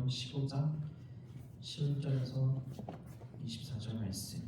15장 11절에서 24절 말씀.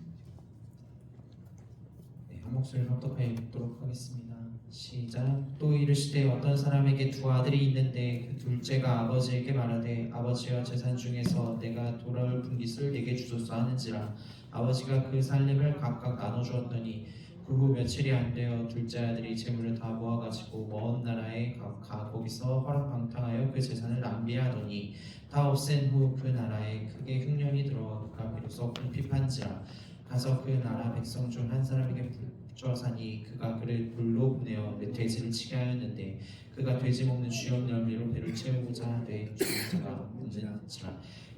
한 목소리로 합독하여 읽도록 하겠습니다. 시작. 또 이르시되 어떤 사람에게 두 아들이 있는데 그 둘째가 아버지에게 말하되 아버지여 재산 중에서 내가 돌아올 분깃을 내게 주소서 하는지라. 아버지가 그 살림을 각각 나눠 주었더니 그 후 며칠이 안 되어 둘째 아들이 재물을 다 모아가지고 먼 나라에 가 거기서 허랑방탕하여 그 재산을 낭비하더니 다 없앤 후 그 나라에 크게 흉년이 들어 그가 비로소 궁핍한지라. 가서 그 나라 백성 중 한 사람에게 붙여사니 그가 그를 불로 보내어 돼지를 치게 하였는데 그가 돼지 먹는 쥐없는 열매로 배를 채우고자 하되 주인자가 문지라.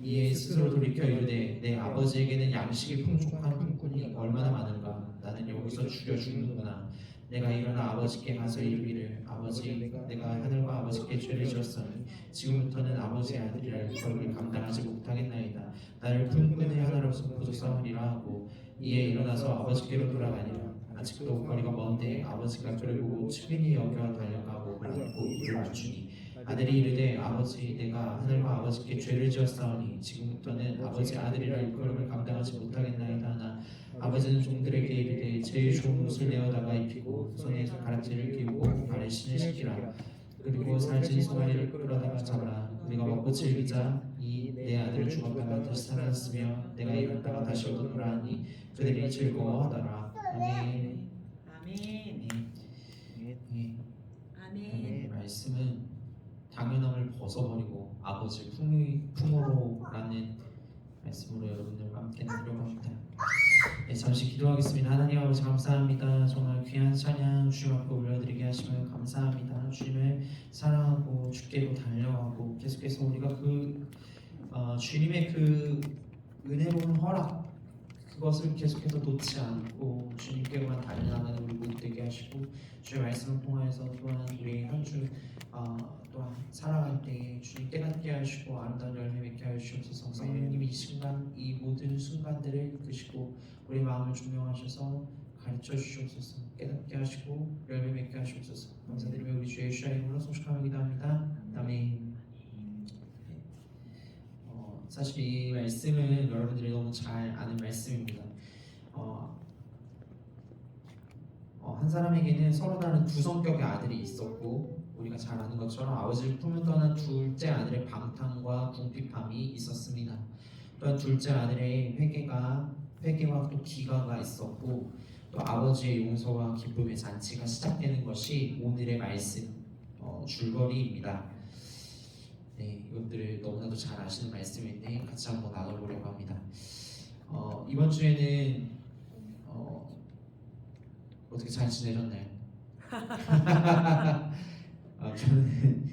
이에 스스로 돌이켜 이르되 내 아버지에게는 양식이 풍족한 품꾼이 얼마나 많은가. 나는 여기서 죽여 죽는구나. 내가 일어나 아버지께 가서 이르기를 아버지 내가 하늘과 아버지께 죄를 지었으니 지금부터는 아버지의 아들이라 일컬음을 감당하지 못하겠나이다. 나를 품꾼의 하나로서 보소서 하리라 하고 이에 일어나서 아버지께로 돌아가니라. 아직도 거리가 먼데 아버지가 그를 보고 측은히 여겨 달려가고 안고 이를 맞추니 아들이 이르되 아버지 내가 하늘과 아버지께 죄를 지었사오니 지금부터는 아버지 아들이라 일컬음을 감당하지 못하겠나이다 하나 아버지는 종들에게 이르되 제일 좋은 옷을 내어다가 입히고 손에 가락지를 끼우고 발에 신을 신기라. 그리고 살찐 소가리를 끌어다가 잡아라. 우리가 먹고 즐기자. 이 내 아들을 죽었다가 다시 살아났으며 내가 일어났다가 다시 얻었노라 하니 그들이 즐거워하더라. 아멘. 아멘. 아멘. 말씀은 당연함을 벗어버리고 아버지 품으로라는 말씀으로 여러분들과 함께 나누려고 합니다. 잠시 기도하겠습니다. 하나님 아버지 감사합니다. 정말 귀한 찬양 주님 앞에 올려드리게 하시면 감사합니다. 주님을 사랑하고 주께로 달려가고 계속해서 우리가 주님의 그 은혜로운 허락 그것을 계속해서 놓지 않고 주님께로만 달려나가는 우리 모두 되게 하시고 주의 말씀을 통하여서 또한 우리 한 주 또한 살아갈 때에 주님 깨닫게 하시고 아름다운 열매 맺게 하시옵소서. 성령님이 이 순간 이 모든 순간들을 이끄시고 우리 마음을 조명하셔서 가르쳐 주시옵소서. 깨닫게 하시고 열매 맺게 하시옵소서. 감사드리며 우리 주 예수의 이름으로 송축하며 기도합니다. 아멘. 사실 이 말씀은 여러분들이 너무 잘 아는 말씀입니다. 한 사람에게는 서로 다른 두 성격의 아들이 있었고 우리가 잘 아는 것처럼 아버지를 품을 떠난 둘째 아들의 방탕과 궁핍함이 있었습니다. 또한 둘째 아들의 회개와 또 기가가 있었고 또 아버지의 용서와 기쁨의 잔치가 시작되는 것이 오늘의 말씀 줄거리입니다. 네, 이것들을 너무나도 잘 아시는 말씀인데 같이 한번 나눠보려고 합니다. 이번 주에는 어떻게 잘 지내셨나요? 저는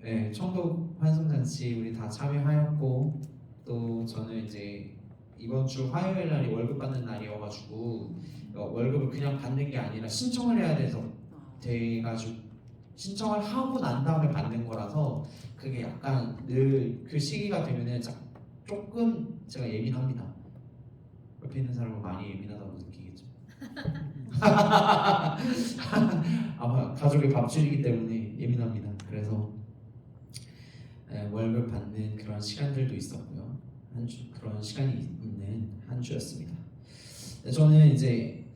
네, 천국 환송잔치 우리 다 참여하였고 또 저는 이제 이번 주 화요일 날이 월급 받는 날이어가지고 월급을 그냥 받는 게 아니라 신청을 해야 돼가지고 신청을 하고 난 다음에 받는 거라서 그게 약간 늘 그 시기가 되면은 조금 제가 예민합니다. 옆에 있는 사람은 많이 예민하다고 느끼겠죠. 아마 가족의 밥줄이기 때문에 예민합니다. 그래서 월급 받는 그런 시간들도 있었고요. 그런 시간이 있는 한 주였습니다. 저는 이제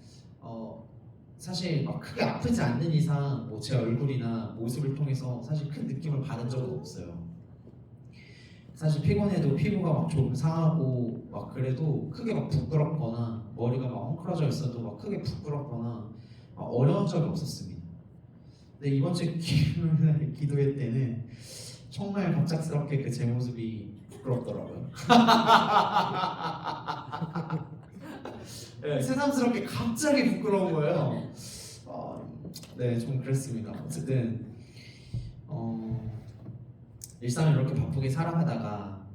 사실 막 크게 아프지 않는 이상 제 얼굴이나 모습을 통해서 사실 큰 느낌을 받은 적은 없어요. 사실 피곤해도 피부가 막 조금 상하고 막 그래도 크게 막 부끄럽거나 머리가 막 헝클어져 있어도 막 크게 부끄럽거나 막 어려운 적이 없었습니다. 근데 이번 주 기도회 때는 정말 갑작스럽게 그 제 모습이 부끄럽더라고요. 네, 새삼스럽게 갑자기 부끄러운 거예요. 네, 좀 그랬습니다. 어쨌든 일상을 이렇게 바쁘게 살아가다가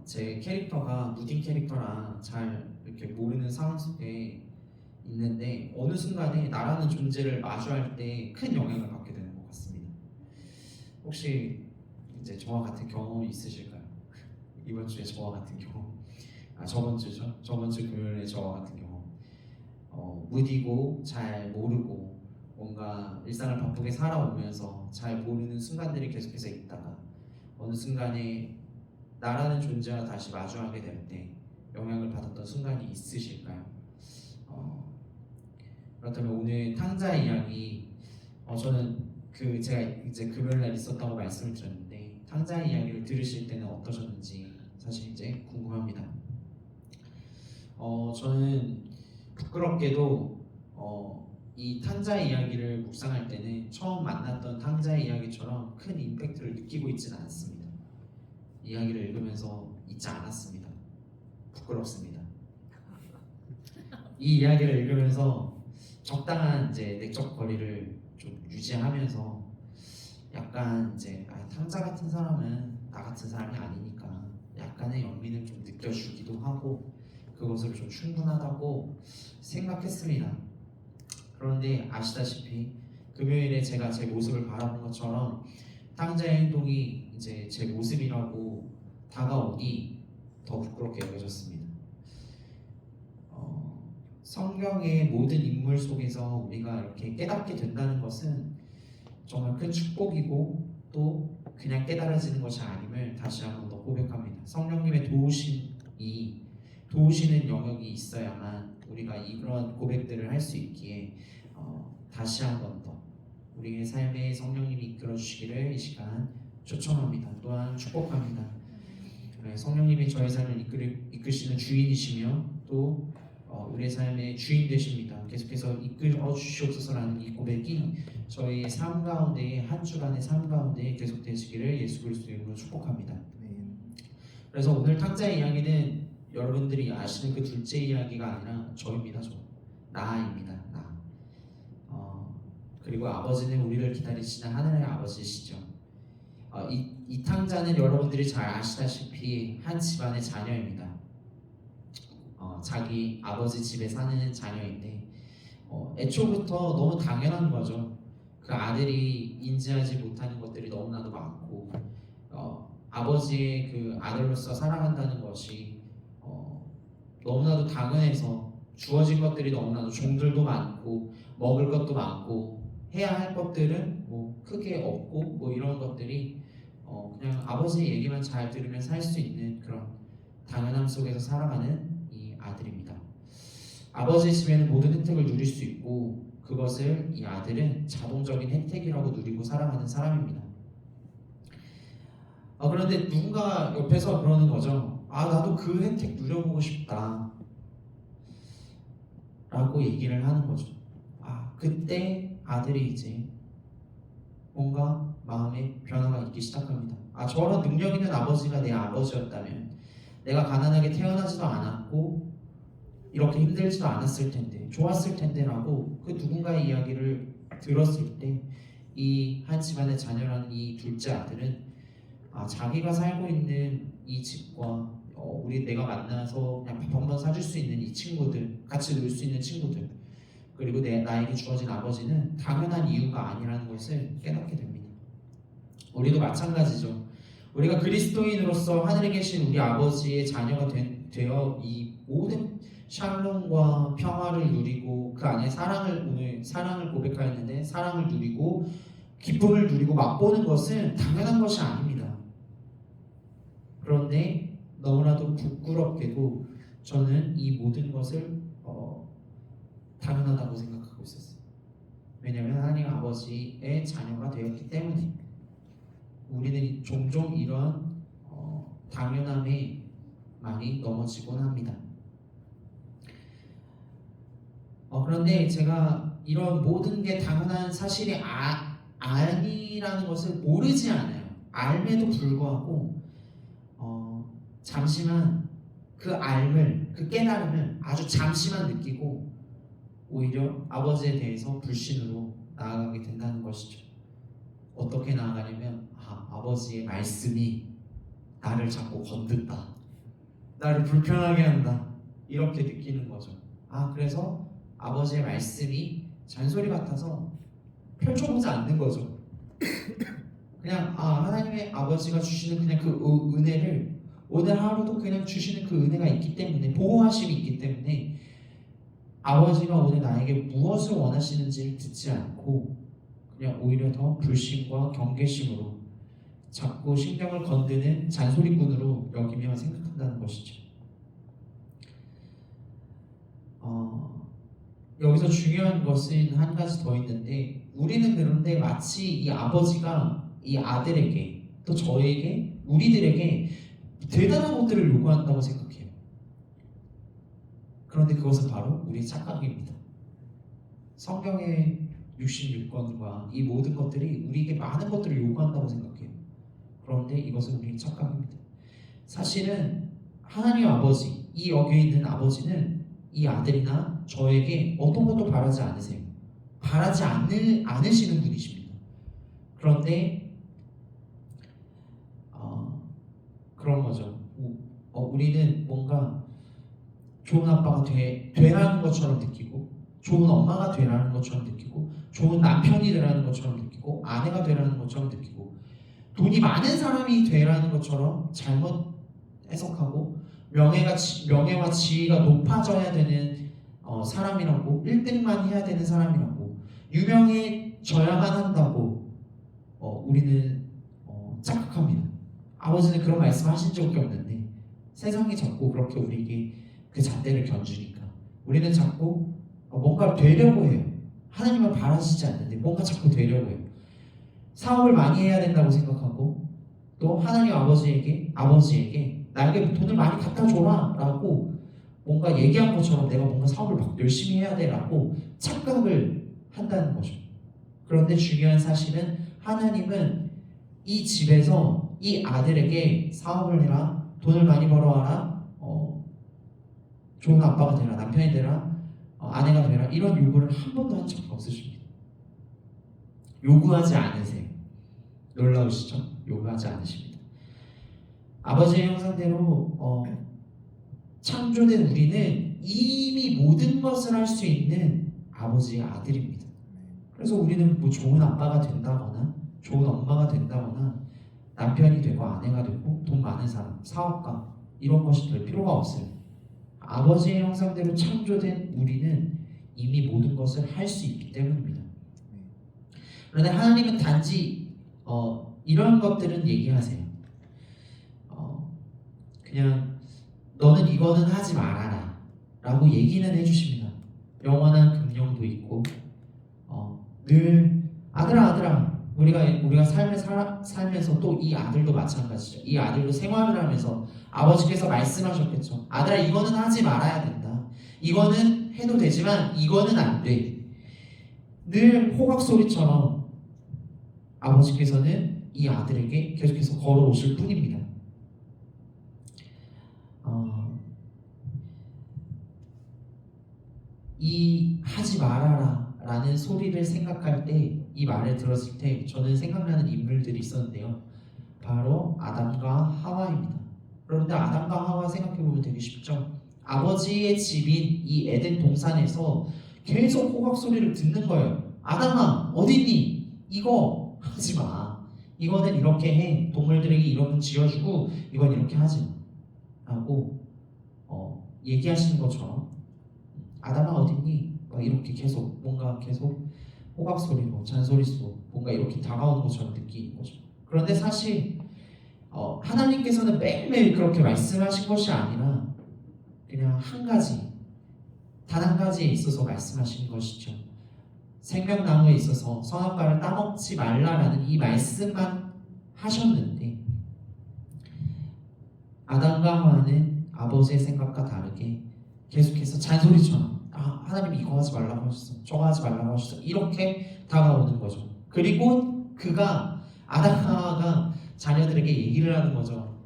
제 캐릭터가 무딘 캐릭터랑 잘 이렇게 모르는 상황 속에 있는데 어느 순간에 나라는 존재를 마주할 때 큰 영향을 받게 되는 것 같습니다. 혹시 이제 저와 같은 경험이 있으실까요? 이번 주에 저와 같은 경험. 저번 주죠. 저번 주 금요일에 저와 같은 경험. 무디고 잘 모르고 뭔가 일상을 바쁘게 살아오면서 잘 모르는 순간들이 계속해서 있다가 어느 순간에 나라는 존재와 다시 마주하게 될 때 영향을 받았던 순간이 있으실까요? 그렇다면 오늘 탕자의 이야기, 저는 제가 이제 금요일날 있었다고 말씀을 드렸는데 탕자의 이야기를 들으실 때는 어떠셨는지 사실 이제 궁금합니다. 저는 부끄럽게도 이 탕자의 이야기를 묵상할 때는 처음 만났던 탕자의 이야기처럼 큰 임팩트를 느끼고 있지는 않습니다. 이야기를 읽으면서 잊지 않았습니다. 부끄럽습니다. 이 이야기를 읽으면서 적당한 이제 내적 거리를 좀 유지하면서 약간 이제 탕자 같은 사람은 나 같은 사람이 아니니까 약간의 연민을 좀 느껴주기도 하고 그것으로 좀 충분하다고 생각했습니다. 그런데 아시다시피 금요일에 제가 제 모습을 바라본 것처럼 탕자의 행동이 이제 제 모습이라고 다가오니 더 부끄럽게 여겨졌습니다. 성경의 모든 인물 속에서 우리가 이렇게 깨닫게 된다는 것은 정말 큰 축복이고 또 그냥 깨달아지는 것이 아님을 다시 한번 더 고백합니다. 성령님의 도우시는 영역이 있어야만 우리가 이런 고백들을 할 수 있기에 다시 한번 더 우리의 삶에 성령님이 이끌어 주시기를 이 시간 초청합니다. 또한 축복합니다. 성령님이 저의 삶을 이끄시는 주인이시며 또 우리의 삶의 주인 되십니다. 계속해서 이끌어 주시옵소서라는 이 고백이 저희 삶 가운데 한 주간의 삶 가운데 계속되시기를 예수 그리스도의 이름으로 축복합니다. 그래서 오늘 탕자의 이야기는 여러분들이 아시는 그 둘째 이야기가 아니라 저입니다. 나입니다. 나. 그리고 아버지는 우리를 기다리시는 하늘의 아버지시죠. 이 탕자는 여러분들이 잘 아시다시피 한 집안의 자녀입니다. 자기 아버지 집에 사는 자녀인데 애초부터 너무 당연한 거죠. 그 아들이 인지하지 못하는 것들이 너무나도 많고 아버지의 그 아들로서 사랑한다는 것이 너무나도 당연해서 주어진 것들이 너무나도 종들도 많고 먹을 것도 많고 해야 할 것들은 뭐 크게 없고 뭐 이런 것들이 그냥 아버지 얘기만 잘 들으면 살 수 있는 그런 당연함 속에서 살아가는 이 아들입니다. 아버지 집에는 모든 혜택을 누릴 수 있고 그것을 이 아들은 자동적인 혜택이라고 누리고 살아가는 사람입니다. 그런데 누군가 옆에서 그러는 거죠. 나도 그 혜택 누려보고 싶다 라고 얘기를 하는 거죠. 그때 아들이 이제 뭔가 마음에 변화가 있기 시작합니다. 저런 능력 있는 아버지가 내 아버지였다면 내가 가난하게 태어나지도 않았고 이렇게 힘들지도 않았을 텐데 좋았을 텐데 라고 그 누군가의 이야기를 들었을 때 이 한 집안의 자녀라는 이 둘째 아들은 자기가 살고 있는 이 집과 내가 만나서 그냥 밥 한번 사줄 수 있는 이 친구들, 같이 놀 수 있는 친구들, 그리고 나에게 주어진 아버지는 당연한 이유가 아니라는 것을 깨닫게 됩니다. 우리도 마찬가지죠. 우리가 그리스도인으로서 하늘에 계신 우리 아버지의 자녀가 되어 이 모든 샬롬과 평화를 누리고 그 안에 오늘 사랑을 고백하였는데 사랑을 누리고 기쁨을 누리고 맛보는 것은 당연한 것이 아닙니다. 그런데 너무나도 부끄럽게도 저는 이 모든 것을 당연하다고 생각하고 있었어요. 왜냐하면 하나님 아버지의 자녀가 되었기 때문에 우리는 종종 이런 당연함에 많이 넘어지곤 합니다. 그런데 제가 이런 모든 게 당연한 사실이 아니라는 것을 모르지 않아요. 알매도 불구하고 잠시만 그 알을, 그 깨달음을 아주 잠시만 느끼고 오히려 아버지에 대해서 불신으로 나아가게 된다는 것이죠. 어떻게 나아가냐면 아버지의 말씀이 나를 자꾸 건든다, 나를 불편하게 한다, 이렇게 느끼는 거죠. 그래서 아버지의 말씀이 잔소리 같아서 펼쳐보지 않는 거죠. 그냥 하나님의 아버지가 주시는 그냥 그 은혜를 오늘 하루도 그냥 주시는 그 은혜가 있기 때문에, 보호하심이 있기 때문에 아버지가 오늘 나에게 무엇을 원하시는지를 듣지 않고 그냥 오히려 더 불신과 경계심으로 자꾸 신경을 건드는 잔소리꾼으로 여기며 생각한다는 것이죠. 여기서 중요한 것은 한 가지 더 있는데, 우리는 그런데 마치 이 아버지가 이 아들에게 또 저에게 우리들에게 대단한 것들을 요구한다고 생각해요. 그런데 그것은 바로 우리의 착각입니다. 성경의 66권과 이 모든 것들이 우리에게 많은 것들을 요구한다고 생각해요. 그런데 이것은 우리의 착각입니다. 사실은 하나님 아버지, 이 여기에 있는 아버지는 이 아들이나 저에게 어떤 것도 바라지 않으세요. 바라지 않으시는 분이십니다. 그런데 그런 거죠. 우리는 뭔가 좋은 아빠가 되라는 것처럼 느끼고, 좋은 엄마가 되라는 것처럼 느끼고, 좋은 남편이 되라는 것처럼 느끼고, 아내가 되라는 것처럼 느끼고, 돈이 많은 사람이 되라는 것처럼 잘못 해석하고, 명예와 지위가 높아져야 되는 사람이라고, 1등만 해야 되는 사람이라고, 유명해져야만 한다고 우리는 착각합니다. 아버지는 그런 말씀 하신 적이 없는데 세상이 자꾸 그렇게 우리에게 그 잣대를 견주니까 우리는 자꾸 뭔가를 되려고 해요. 하나님은 바라시지 않는데 뭔가 자꾸 되려고 해요. 사업을 많이 해야 된다고 생각하고, 또 하나님 아버지에게 나에게 돈을 많이 갖다 줘라 라고 뭔가 얘기한 것처럼 내가 뭔가 사업을 막 열심히 해야 돼 라고 착각을 한다는 거죠. 그런데 중요한 사실은 하나님은 이 집에서 이 아들에게 사업을 해라, 돈을 많이 벌어와라, 좋은 아빠가 되라, 남편이 되라, 아내가 되라, 이런 요구를 한 번도 한 적이 없으십니다. 요구하지 않으세요. 놀라우시죠? 요구하지 않으십니다. 아버지의 형상대로 창조된 우리는 이미 모든 것을 할 수 있는 아버지의 아들입니다. 그래서 우리는 뭐 좋은 아빠가 된다거나 좋은 엄마가 된다거나 남편이 되고 아내가 되고 돈 많은 사람, 사업가, 이런 것이 될 필요가 없어요. 아버지의 형상대로 창조된 우리는 이미 모든 것을 할 수 있기 때문입니다. 그런데 하나님은 단지 이런 것들은 얘기하세요. 그냥 너는 이거는 하지 말아라 라고 얘기는 해주십니다. 영원한 금령도 있고, 늘 아들아 우리가 삶을 살면서 또 이 아들도 마찬가지죠. 이 아들도 생활을 하면서 아버지께서 말씀하셨겠죠. 아들아, 이거는 하지 말아야 된다. 이거는 해도 되지만 이거는 안 돼. 늘 호각소리처럼 아버지께서는 이 아들에게 계속해서 걸어오실 뿐입니다. 이 하지 말아라 라는 소리를 생각할 때, 이 말을 들었을 때 저는 생각나는 인물들이 있었는데요. 바로 아담과 하와입니다. 그런데 아담과 하와 생각해보면 되게 쉽죠. 아버지의 집인 이 에덴 동산에서 계속 호각 소리를 듣는 거예요. 아담아 어딨니? 이거 하지 마. 이거는 이렇게 해. 동물들에게 이런 지어주고 이건 이렇게 하지 마 라고 얘기하시는 것처럼, 아담아 어딨니? 이렇게 계속 뭔가 계속 호각소리로 잔소리로 뭔가 이렇게 다가오는 것처럼 느끼는 거죠. 그런데 사실 하나님께서는 매일매일 그렇게 말씀하신 것이 아니라 그냥 단 한 가지에 있어서 말씀하신 것이죠. 생명나무에 있어서 선악과를 따먹지 말라라는 이 말씀만 하셨는데, 아담과 하와는 아버지의 생각과 다르게 계속해서 잔소리처럼 하나님 이거 하지 말라고 하셨어, 저거 하지 말라고 하셨어, 이렇게 다가오는 거죠. 그리고 아담과 하와가 자녀들에게 얘기를 하는 거죠.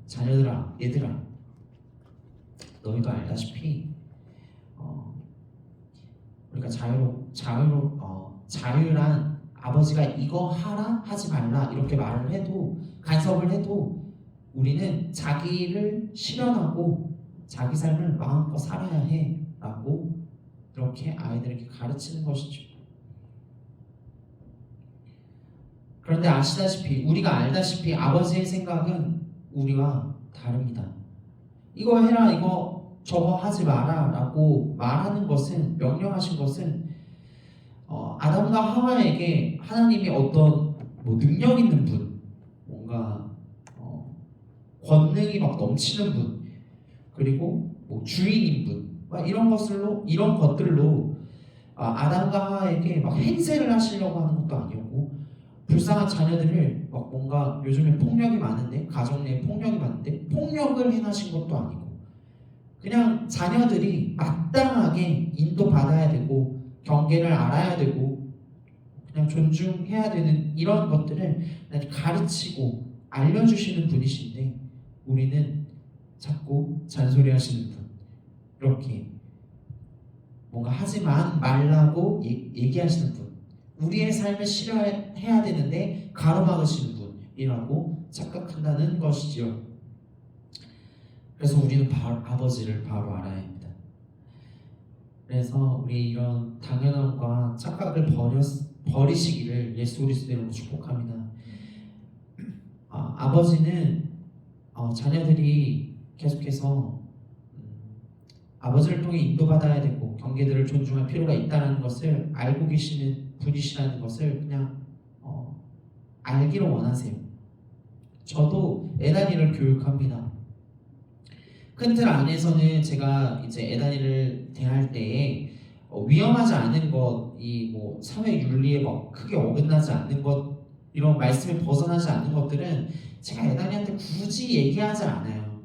자녀들아, 얘들아, 너희도 알다시피 우리가 자유란 아버지가 이거 하라 하지 말라 이렇게 말을 해도, 간섭을 해도 우리는 자기를 실현하고 자기 삶을 마음껏 살아야 해 라고 이렇게 아이들에게 가르치는 것이죠. 그런데 우리가 알다시피 아버지의 생각은 우리와 다릅니다. 이거 해라, 이거 저거 하지 마라 라고 말하는 것은, 명령하신 것은 아담과 하와에게 하나님이 어떤 뭐 능력 있는 분, 뭔가 권능이 막 넘치는 분, 그리고 뭐 주인인 분, 막 이런 것들로 아담과 하와에게 막 행세를 하시려고 하는 것도 아니었고, 불쌍한 자녀들을 막 뭔가 요즘에 폭력이 많은데, 가정 내 폭력이 많은데 폭력을 행하신 것도 아니고, 그냥 자녀들이 마땅하게 인도받아야 되고 경계를 알아야 되고 그냥 존중해야 되는 이런 것들을 가르치고 알려주시는 분이신데, 우리는 자꾸 잔소리하시는 분, 이렇게 뭔가 하지 말라고 얘기하시는 분, 우리의 삶을 싫어해야 되는데 가로막으시는 분이라고 착각한다는 것이지요. 그래서 우리는 아버지를 바로 알아야 합니다. 그래서 우리 이런 당연함과 착각을 버리시기를 예수 그리스도 이름으로 축복합니다. 아버지는 자녀들이 계속해서 아버지를 통해 인도받아야 되고 경계들을 존중할 필요가 있다는 것을 알고 계시는 분이시라는 것을 그냥 알기를 원하세요. 저도 에단이를 교육합니다. 큰 틀 안에서는 제가 이제 에단이를 대할 때에 위험하지 않은 것, 이 뭐 사회 윤리에 막 크게 어긋나지 않는 것, 이런 말씀에 벗어나지 않는 것들은 제가 에단이한테 굳이 얘기하지 않아요.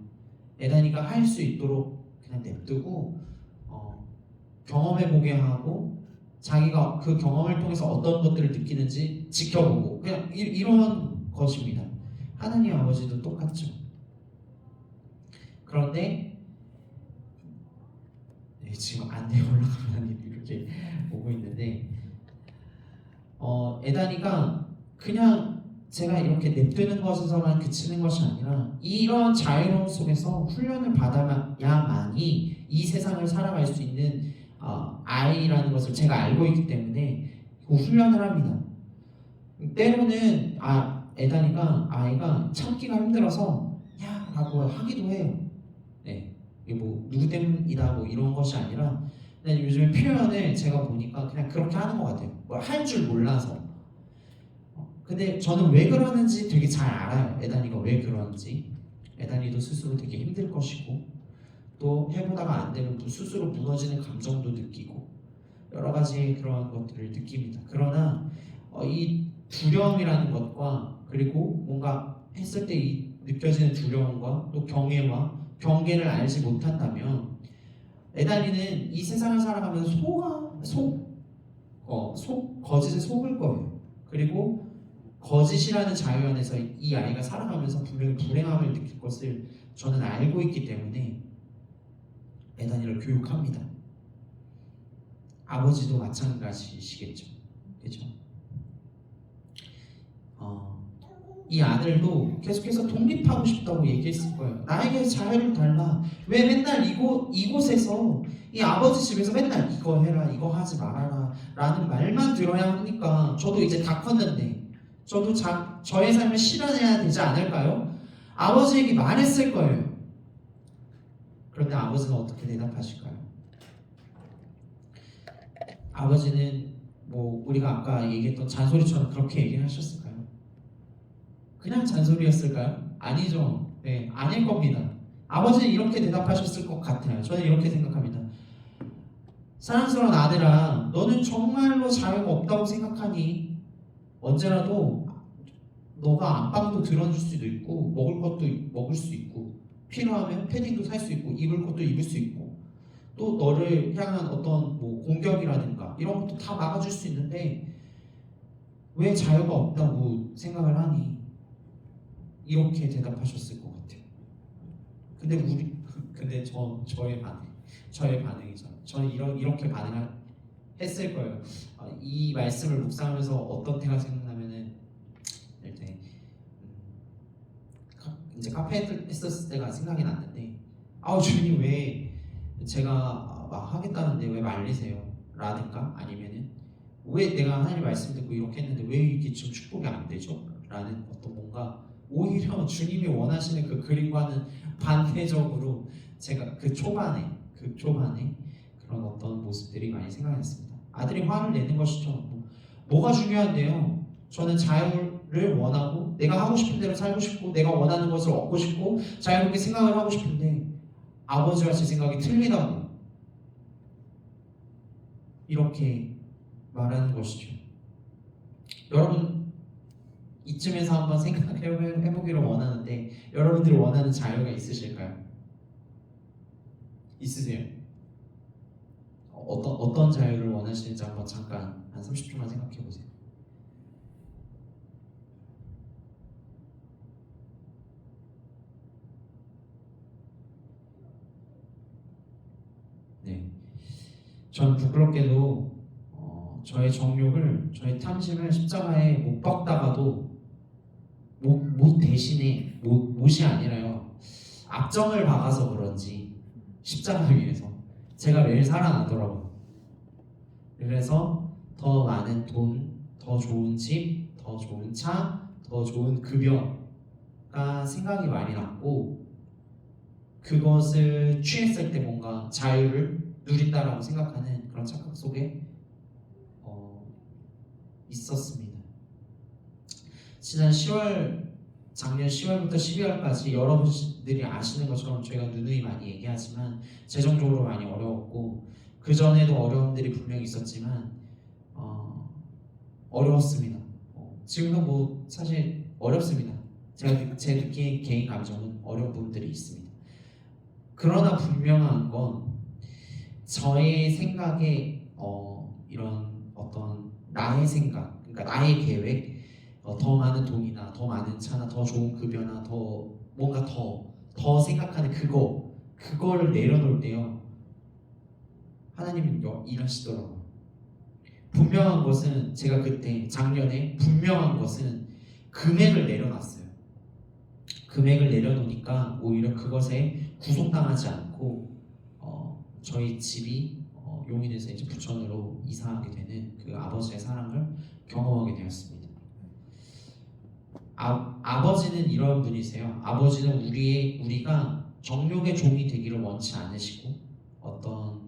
에단이가 할 수 있도록 그냥 냅두고 경험해보게 하고 자기가 그 경험을 통해서 어떤 것들을 느끼는지 지켜보고 그냥 이런 것입니다. 하나님 아버지도 똑같죠. 그런데 지금 안내 올라가면 이렇게 오고 있는데 에단이가 그냥 제가 이렇게 냅두는 것에서만 그치는 것이 아니라 이런 자유로움 속에서 훈련을 받아야만이 이 세상을 살아갈 수 있는 아이라는 것을 제가 알고 있기 때문에 그 훈련을 합니다. 때로는 아이가 참기가 힘들어서 야 라고 하기도 해요. 네, 이게 뭐 누구 때문이다 뭐 이런 것이 아니라 그냥 요즘에 표현을 제가 보니까 그냥 그렇게 하는 것 같아요. 뭐 할 줄 몰라서. 근데 저는 왜 그러는지 되게 잘 알아요. 에단이가 왜 그런지. 에단이도 스스로 되게 힘들 것이고 또 해보다가 안 되면 또 스스로 무너지는 감정도 느끼고 여러 가지 그런 것들을 느낍니다. 그러나 이 두려움이라는 것과 그리고 뭔가 했을 때 느껴지는 두려움과 또 경외와 경계를 알지 못한다면 에단이는 이 세상을 살아가면서 거짓에 속을 거예요. 그리고 거짓이라는 자유 안에서 이 아이가 살아가면서 분명히 불행함을 느낄 것을 저는 알고 있기 때문에 에단이를 교육합니다. 아버지도 마찬가지시겠죠. 그렇죠? 이 아들도 계속해서 독립하고 싶다고 얘기했을 거예요. 나에게 자유를 달라. 왜 맨날 이곳에서 이 아버지 집에서 맨날 이거 해라 이거 하지 말아라 라는 말만 들어야 하니까 저도 이제 다 컸는데 저도 저의 삶을 실현해야 되지 않을까요? 아버지에게 말했을 거예요. 그런데 아버지는 어떻게 대답하실까요? 아버지는 뭐 우리가 아까 얘기했던 잔소리처럼 그렇게 얘기하셨을까요? 그냥 잔소리였을까요? 아니죠. 네, 아닐 겁니다. 아버지는 이렇게 대답하셨을 것 같아요. 저는 이렇게 생각합니다. 사랑스러운 아들아, 너는 정말로 자유가 없다고 생각하니? 언제라도 너가 안방도 들어줄 수도 있고 먹을 것도 먹을 수 있고 필요하면 패딩도 살 수 있고 입을 것도 입을 수 있고 또 너를 향한 어떤 뭐 공격이라든가 이런 것도 다 막아줄 수 있는데 왜 자유가 없다고 생각을 하니? 이렇게 대답하셨을 것 같아요. 근데 저의 반응이죠. 저는 이렇게 반응했을 거예요. 이 말씀을 묵상하면서 어떤 때가 생각나면은 이제 카페 했었을 때가 생각이 났는데 주님 왜 제가 막 하겠다는데 왜 말리세요? 라든가 아니면은 왜 내가 하나님 말씀 듣고 이렇게 했는데 왜 이게 지금 축복이 안 되죠? 라는 어떤 뭔가 오히려 주님이 원하시는 그 그림과는 반대적으로 제가 그 초반에 그런 어떤 모습들이 많이 생각났습니다. 아들이 화를 내는 것이죠. 뭐가 중요한데요? 저는 자유를 원하고 내가 하고 싶은 대로 살고 싶고 내가 원하는 것을 얻고 싶고 자유롭게 생각을 하고 싶은데 아버지와 제 생각이 틀리다고 이렇게 말하는 것이죠. 여러분 이쯤에서 한번 생각해보기를 원하는데 여러분들이 원하는 자유가 있으실까요? 있으세요? 어떤 자유를 원하시는지 한번 잠깐 한 30초만 생각해 보세요. 네, 전 부끄럽게도 저의 정욕을, 저의 탐심을 십자가에 못 박다가도 못 대신에 못이 아니라요. 압정을 박아서 그런지 십자가 위에서 제가 매일 살아나더라고요. 그래서 더 많은 돈, 더 좋은 집, 더 좋은 차, 더 좋은 급여가 생각이 많이 났고 그것을 취했을 때 뭔가 자유를 누린다라고 생각하는 그런 착각 속에 있었습니다. 지난 10월, 작년 10월부터 12월까지 여러분들이 아시는 것처럼 저희가 누누이 많이 얘기하지만 재정적으로 많이 어려웠고 그 전에도 어려움들이 분명히 있었지만 어려웠습니다. 지금도 뭐 사실 어렵습니다. 제 느끼는 개인 감정은 어려운 부분들이 있습니다. 그러나 분명한 건 저의 생각에 이런 어떤 나의 생각, 그러니까 나의 계획, 더 많은 돈이나 더 많은 차나 더 좋은 급여나 더 뭔가 더 생각하는 그거를 내려놓을 때요 하나님은 일하시더라고요. 분명한 것은 제가 그때 작년에 분명한 것은 금액을 내려놨어요. 금액을 내려놓으니까 오히려 그것에 구속당하지 않고 저희 집이 용인에서 이제 부천으로 이사하게 되는 그 아버지의 사랑을 경험하게 되었습니다. 아버지는 이런 분이세요. 아버지는 우리가 정욕의 종이 되기를 원치 않으시고 어떤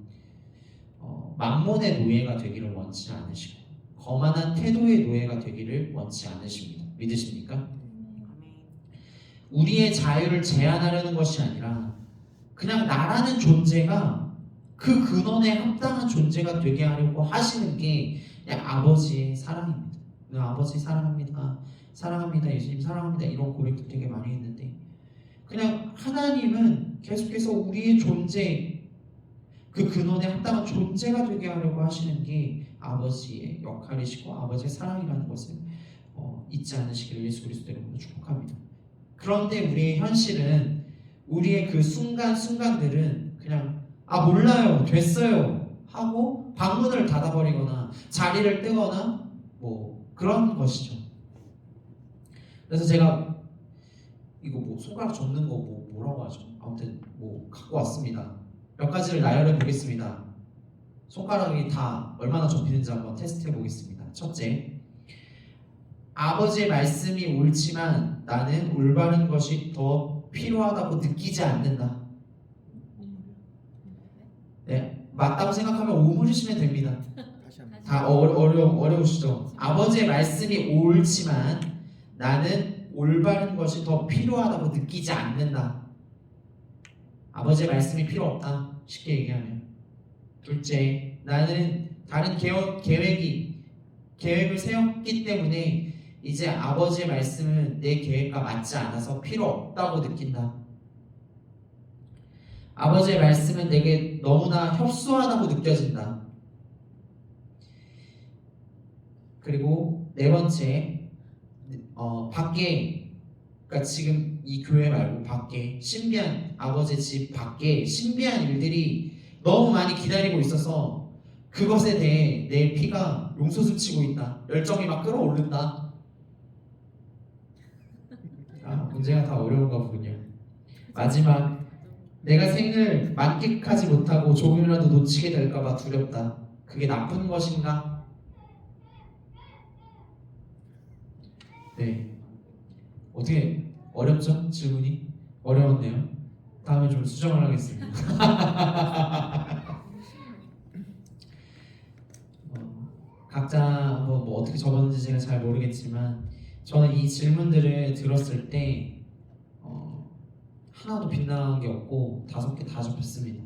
만몬의 노예가 되기를 원치 않으시고 거만한 태도의 노예가 되기를 원치 않으십니다. 믿으십니까? 우리의 자유를 제한하려는 것이 아니라 그냥 나라는 존재가 그 근원에 합당한 존재가 되게 하려고 하시는 게 그냥 아버지의 사랑입니다. 아버지 사랑합니다. 사랑합니다. 예수님 사랑합니다. 이런 고백도 되게 많이 했는데 그냥 하나님은 계속해서 우리의 존재 그 근원에 합당한 존재가 되게 하려고 하시는 게 아버지의 역할이시고 아버지의 사랑이라는 것을 잊지 않으시기를 예수 그리스도 이름으로 축복합니다. 그런데 우리의 현실은 우리의 그 순간순간들은 그냥 몰라요 됐어요 하고 방문을 닫아버리거나 자리를 뜨거나 뭐 그런 것이죠. 그래서 제가 이거 뭐 손가락 접는 거 뭐라고 하죠? 아무튼 뭐 갖고 왔습니다. 몇 가지를 나열해 보겠습니다. 손가락이 다 얼마나 접히는지 한번 테스트해 보겠습니다. 첫째, 아버지의 말씀이 옳지만 나는 올바른 것이 더 필요하다고 느끼지 않는다. 네, 맞다고 생각하면 오물으시면 됩니다. 다 어려우시죠? 아버지의 말씀이 옳지만 나는 올바른 것이 더 필요하다고 느끼지 않는다. 아버지의 말씀이 필요 없다. 쉽게 얘기하면. 둘째, 나는 다른 계획을 세웠기 때문에 이제 아버지의 말씀은 내 계획과 맞지 않아서 필요 없다고 느낀다. 아버지의 말씀은 내게 너무나 협소하다고 느껴진다. 그리고 네 번째, 밖에, 그러니까 지금 이 교회 말고 밖에 신비한 아버지의 집 밖에 신비한 일들이 너무 많이 기다리고 있어서 그것에 대해 내 피가 용솟음치고 있다. 열정이 막 끌어오른다. 문제가 다 어려운가 보군요. 마지막, 내가 생을 만끽하지 못하고 조금이라도 놓치게 될까봐 두렵다. 그게 나쁜 것인가? 네. 어떻게 어렵죠? 질문이? 어려웠네요. 다음에 좀 수정을 하겠습니다. 각자 뭐 어떻게 적었는지 제가 잘 모르겠지만 저는 이 질문들을 들었을 때 하나도 빗나간 게 없고 5개 다 접했습니다.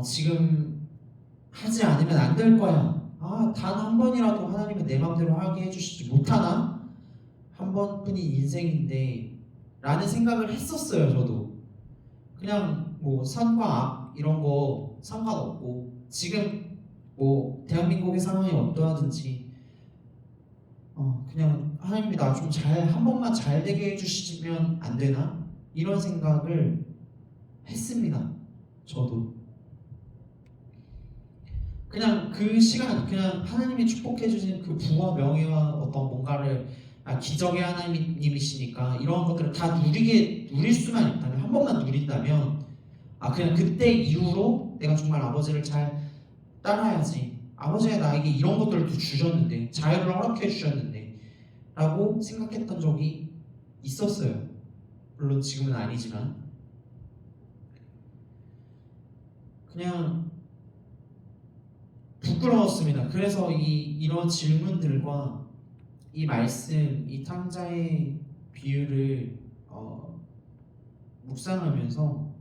지금 하지 않으면 안 될 거야. 단 한 번이라도 하나님은 내 마음대로 하게 해주시지 못하나? 한 번뿐인 인생인데 라는 생각을 했었어요. 저도 그냥 뭐 선과 악 이런 거 상관없고 지금 뭐 대한민국의 상황이 어떠하든지 그냥 하나님이 나 좀 잘 한 번만 잘 되게 해주시면 안 되나? 이런 생각을 했습니다. 저도 그냥 그 시간 그냥 하나님이 축복해 주신 그 부와 명예와 어떤 뭔가를 기적의 하나님이시니까 이런 것들을 다 누릴 수만 있다면 한 번만 누린다면 그냥 그때 이후로 내가 정말 아버지를 잘 따라야지. 아버지가 나에게 이런 것들을 또 주셨는데 자유를 허락해 주셨는데 라고 생각했던 적이 있었어요. 물론 지금은 아니지만 그냥 부끄러웠습니다. 그래서 이런 질문들과 이 말씀, 이 탕자의 비유를 묵상하면서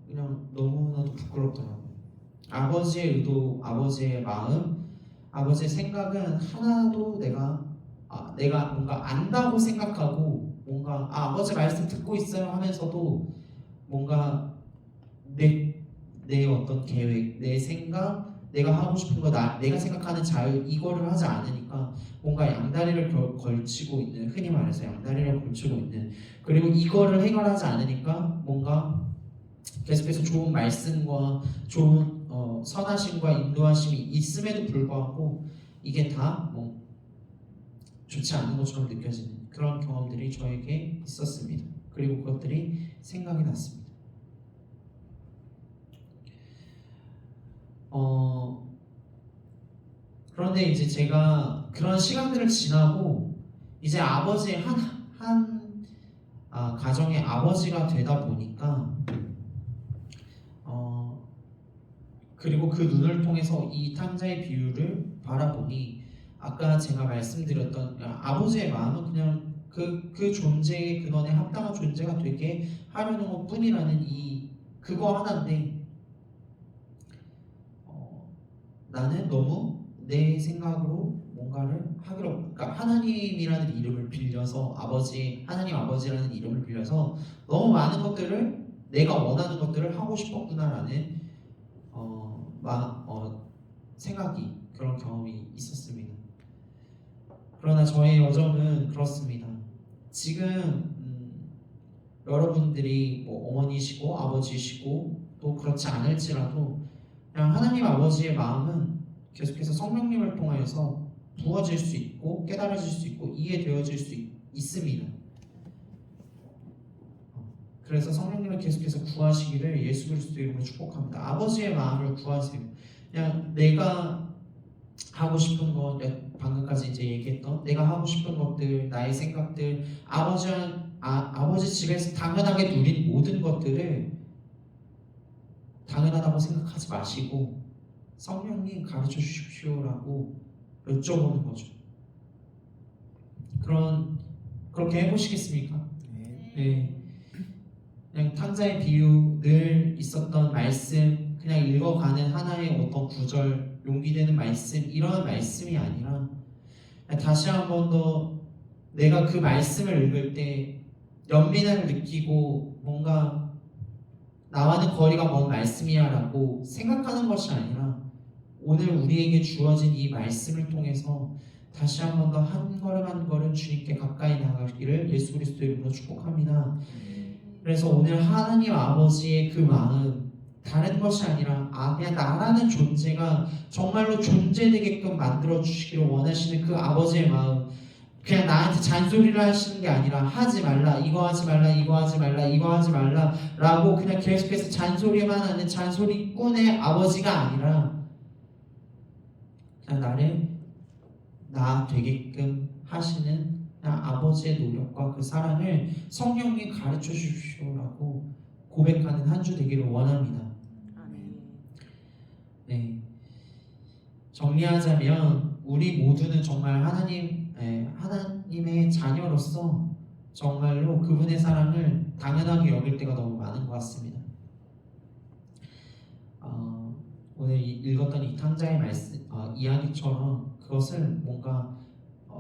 그냥 너무나도 부끄럽더라고요. 아버지의 의도, 아버지의 마음, 아버지의 생각은 하나도 내가 뭔가 안다고 생각하고 뭔가 아버지 말씀 듣고 있어요 하면서도 뭔가 내 어떤 계획, 내 생각, 내가 하고 싶은 거, 내가 생각하는 자유 이거를 하지 않으니까 뭔가 양다리를 걸치고 있는, 흔히 말해서 양다리를 걸치고 있는, 그리고 이거를 해결하지 않으니까 뭔가 계속해서 좋은 말씀과 좋은 선하심과 인도하심이 있음에도 불구하고 이게 다 뭐 좋지 않은 것처럼 느껴지는 그런 경험들이 저에게 있었습니다. 그리고 그것들이 생각이 났습니다. 그런데 이제 제가 그런 시간들을 지나고 이제 아버지의 가정의 아버지가 되다 보니까 그리고 그 눈을 통해서 이 탕자의 비유를 바라보니 아까 제가 말씀드렸던 아버지의 마음은 그냥 그 존재의 근원에 합당한 존재가 되게 하려는 것 뿐이라는 그거 하나인데 나는 너무 내 생각으로 뭔가를 하기로 그러니까 하나님이라는 이름을 빌려서 하나님 아버지라는 이름을 빌려서 너무 많은 것들을 내가 원하는 것들을 하고 싶었구나라는 생각이 그런 경험이 있었습니다. 그러나 저의 여정은 그렇습니다. 지금 여러분들이 뭐 어머니시고 아버지시고 또 그렇지 않을지라도 그냥 하나님 아버지의 마음은 계속해서 성령님을 통해서 부어질 수 있고 깨달아질 수 있고 이해되어질 수 있습니다. 그래서 성령님을 계속해서 구하시기를 예수 그리스도 이름으로 축복합니다. 아버지의 마음을 구하세요. 그냥 내가 하고 싶은 것, 방금까지 이제 얘기했던 내가 하고 싶은 것들, 나의 생각들, 아버지 집에서 당연하게 누린 모든 것들을 당연하다고 생각하지 마시고 성령님 가르쳐 주십시오라고 여쭤보는 거죠. 그렇게 해보시겠습니까? 네. 그냥 탕자의 비유 늘 있었던 말씀 그냥 읽어가는 하나의 어떤 구절 용기되는 말씀 이런 말씀이 아니라 다시 한 번 더 내가 그 말씀을 읽을 때 연민을 느끼고 뭔가 나와는 거리가 먼 말씀이야 라고 생각하는 것이 아니라 오늘 우리에게 주어진 이 말씀을 통해서 다시 한 번 더 한 걸음 한 걸음 주님께 가까이 나가기를 예수 그리스도 이름으로 축복합니다. 그래서 오늘 하나님 아버지의 그 마음 다른 것이 아니라 그냥 나라는 존재가 정말로 존재되게끔 만들어 주시기를 원하시는 그 아버지의 마음 그냥 나한테 잔소리를 하시는 게 아니라 하지 말라 이거 하지 말라 이거 하지 말라 이거 하지 말라 라고 그냥 계속해서 잔소리만 하는 잔소리꾼의 아버지가 아니라 그냥 나를 나 되게끔 하시는 아버지의 노력과 그 사랑을 성령님 가르쳐 주십시오라고 고백하는 한 주 되기를 원합니다. 네. 정리하자면 우리 모두는 정말 하나님의 자녀로서 정말로 그분의 사랑을 당연하게 여길 때가 너무 많은 것 같습니다. 오늘 읽었던 이 탕자의 이야기처럼 그것을 뭔가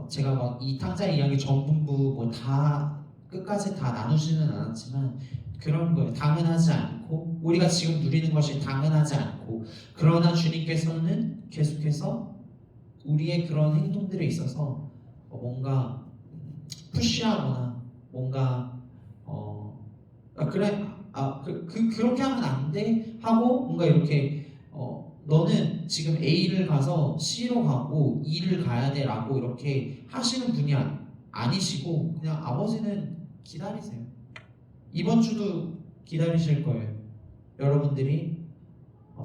제가 막 이 탕자의 이야기 전분부 뭐 다 끝까지 다 나누지는 않았지만 그런 거예요. 당연하지 않고 우리가 지금 누리는 것이 당연하지 않고 그러나 주님께서는 계속해서 우리의 그런 행동들에 있어서 뭔가 푸시하거나 뭔가 그렇게 하면 안 돼 하고 뭔가 이렇게 너는 지금 A를 가서 C로 가고 E를 가야 돼 라고 이렇게 하시는 분이 아니시고 그냥 아버지는 기다리세요. 이번 주도 기다리실 거예요. 여러분들이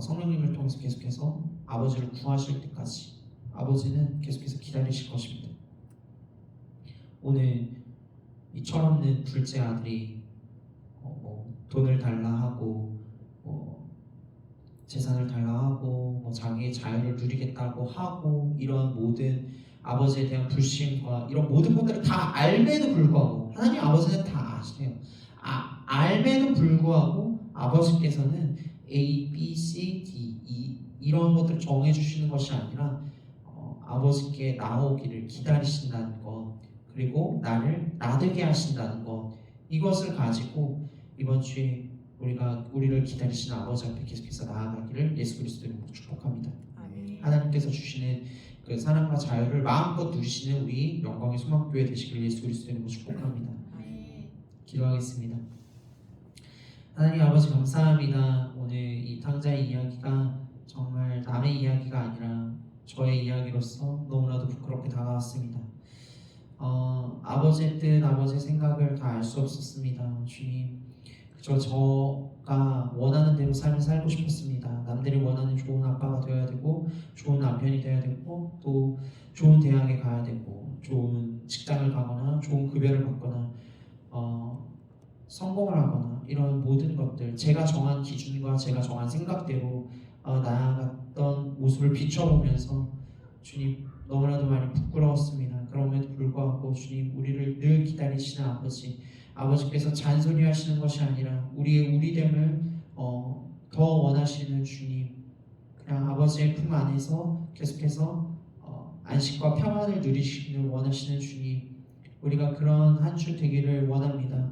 성령님을 통해서 계속해서 아버지를 구하실 때까지 아버지는 계속해서 기다리실 것입니다. 오늘 이 철없는 둘째 아들이 돈을 달라 하고 재산을 달라 하고 자기의 자유를 누리겠다고 하고 이런 모든 아버지에 대한 불신과 이런 모든 것들을 다 알매도 불구하고 하나님 아버지는 다 아시네요. 알매도 불구하고 아버지께서는 A, B, C, D, E 이런 것들을 정해주시는 것이 아니라 아버지께 나오기를 기다리신다는 것 그리고 나를 나되게 하신다는 것 이것을 가지고 이번 주에 우리를 기다리시는 아버지 앞에 계속해서 나아가기를 예수 그리스도의 이름으로 축복합니다. 아멘. 하나님께서 주시는 그 사랑과 자유를 마음껏 누리시는 우리 영광의 소망교회 되시기를 예수 그리스도의 이름으로 축복합니다. 아멘. 기도하겠습니다. 하나님 아버지 감사합니다. 오늘 이 탕자의 이야기가 정말 남의 이야기가 아니라 저의 이야기로서 너무나도 부끄럽게 다가왔습니다. 아버지의 뜻, 아버지의 생각을 다 알 수 없었습니다. 주님, 저가 원하는 대로 삶을 살고 싶었습니다. 남들이 원하는 좋은 아빠가 되어야 되고 좋은 남편이 되어야 되고 또 좋은 대학에 가야 되고 좋은 직장을 가거나 좋은 급여를 받거나 성공을 하거나 이런 모든 것들 제가 정한 기준과 제가 정한 생각대로 나아갔던 모습을 비춰보면서 주님 너무나도 많이 부끄러웠습니다. 그럼에도 불구하고 주님 우리를 늘 기다리시는 아버지께서 잔소리하시는 것이 아니라 우리의 우리됨을 더 원하시는 주님 그냥 아버지의 품 안에서 계속해서 안식과 평안을 누리시기를 원하시는 주님 우리가 그런 한 주 되기를 원합니다.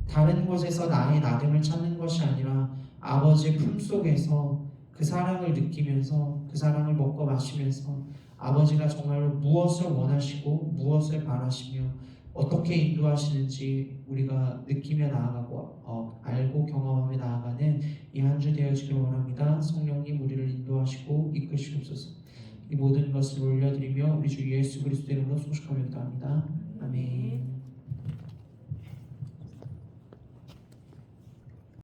다른 곳에서 나의 나됨을 찾는 것이 아니라 아버지의 품 속에서 그 사랑을 느끼면서 그 사랑을 먹고 마시면서 아버지가 정말로 무엇을 원하시고 무엇을 바라시며 어떻게 인도하시는지 우리가 느끼며 나아가고 알고 경험하며 나아가는 이 한 주 되어지길 원합니다. 성령님 우리를 인도하시고 이끄시옵소서. 이 모든 것을 올려드리며 우리 주 예수 그리스도 이름으로 소식하며 기도합니다. 아멘.